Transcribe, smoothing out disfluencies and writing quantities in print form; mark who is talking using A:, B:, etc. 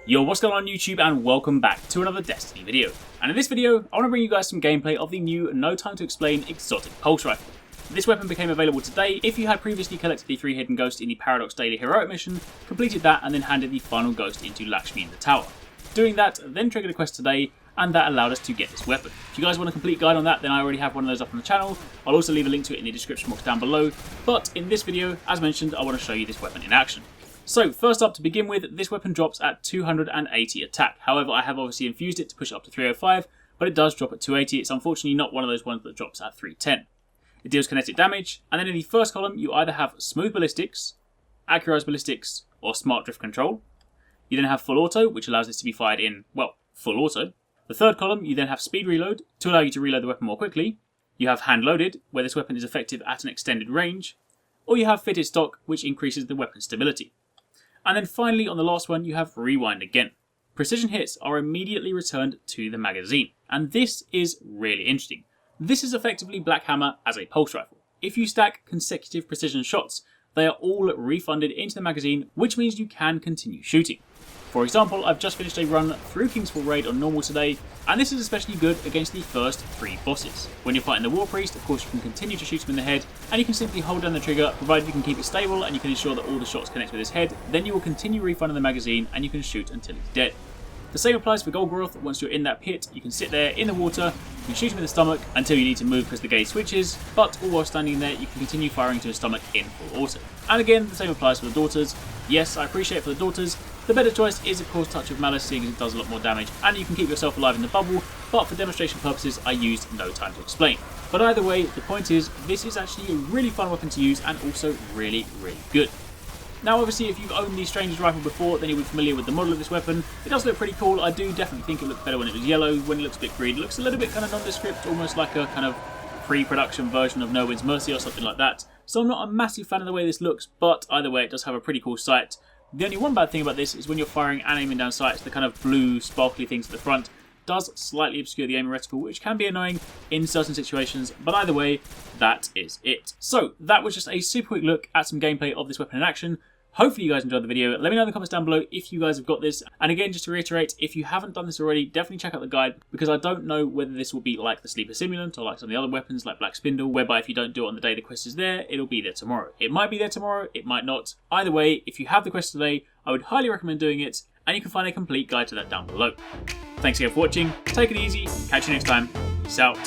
A: Yo, what's going on YouTube, and welcome back to another Destiny video. And in this video, I want to bring you guys some gameplay of the new No Time to Explain exotic pulse rifle. This weapon became available today if you had previously collected the 3 hidden ghosts in the Paradox Daily Heroic mission, completed that and then handed the final ghost into Lakshmi in the tower. Doing that then triggered a quest today, and that allowed us to get this weapon. If you guys want a complete guide on that, then I already have one of those up on the channel. I'll also leave a link to it in the description box down below, but in this video, as mentioned, I want to show you this weapon in action. So first up, to begin with, this weapon drops at 280 attack. However, I have obviously infused it to push it up to 305, but it does drop at 280. It's unfortunately not one of those ones that drops at 310. It deals kinetic damage, and then in the first column, you either have smooth ballistics, accurized ballistics, or smart drift control. You then have full auto, which allows this to be fired in, well, full auto. The third column, you then have speed reload, to allow you to reload the weapon more quickly. You have hand loaded, where this weapon is effective at an extended range. Or you have fitted stock, which increases the weapon's stability. And then finally, on the last one, you have rewind again. Precision hits are immediately returned to the magazine. And this is really interesting. This is effectively Black Hammer as a pulse rifle. If you stack consecutive precision shots, they are all refunded into the magazine, which means you can continue shooting. For example, I've just finished a run through Kingsfall Raid on normal today, and this is especially good against the first 3 bosses. When you're fighting the War Priest, of course you can continue to shoot him in the head, and you can simply hold down the trigger, provided you can keep it stable and you can ensure that all the shots connect with his head, then you will continue refunding the magazine and you can shoot until he's dead. The same applies for Golgoroth. Once you're in that pit, you can sit there in the water, you can shoot him in the stomach until you need to move because the gaze switches, but all while standing there you can continue firing to his stomach in full auto. And again, the same applies for the Daughters. Yes, I appreciate for the Daughters, the better choice is of course Touch of Malice, seeing as it does a lot more damage and you can keep yourself alive in the bubble, but for demonstration purposes I used No Time to Explain. But either way, the point is, this is actually a really fun weapon to use and also really good. Now obviously if you've owned the Stranger's Rifle before, then you'll be familiar with the model of this weapon. It does look pretty cool. I do definitely think it looked better when it was yellow. When it looks a bit green, it looks a little bit kind of nondescript, almost like a kind of pre-production version of No Wind's Mercy or something like that. So I'm not a massive fan of the way this looks, but either way it does have a pretty cool sight. The only one bad thing about this is when you're firing and aiming down sights, the kind of blue sparkly things at the front does slightly obscure the aiming reticle, which can be annoying in certain situations, but either way, that is it. So that was just a super quick look at some gameplay of this weapon in action. Hopefully you guys enjoyed the video. Let me know in the comments down below if you guys have got this. And again, just to reiterate, if you haven't done this already, definitely check out the guide, because I don't know whether this will be like the Sleeper Simulant or like some of the other weapons like Black Spindle, whereby if you don't do it on the day the quest is there, it'll be there tomorrow. It might be there tomorrow, it might not. Either way, if you have the quest today, I would highly recommend doing it, and you can find a complete guide to that down below. Thanks again for watching, take it easy, catch you next time, peace out.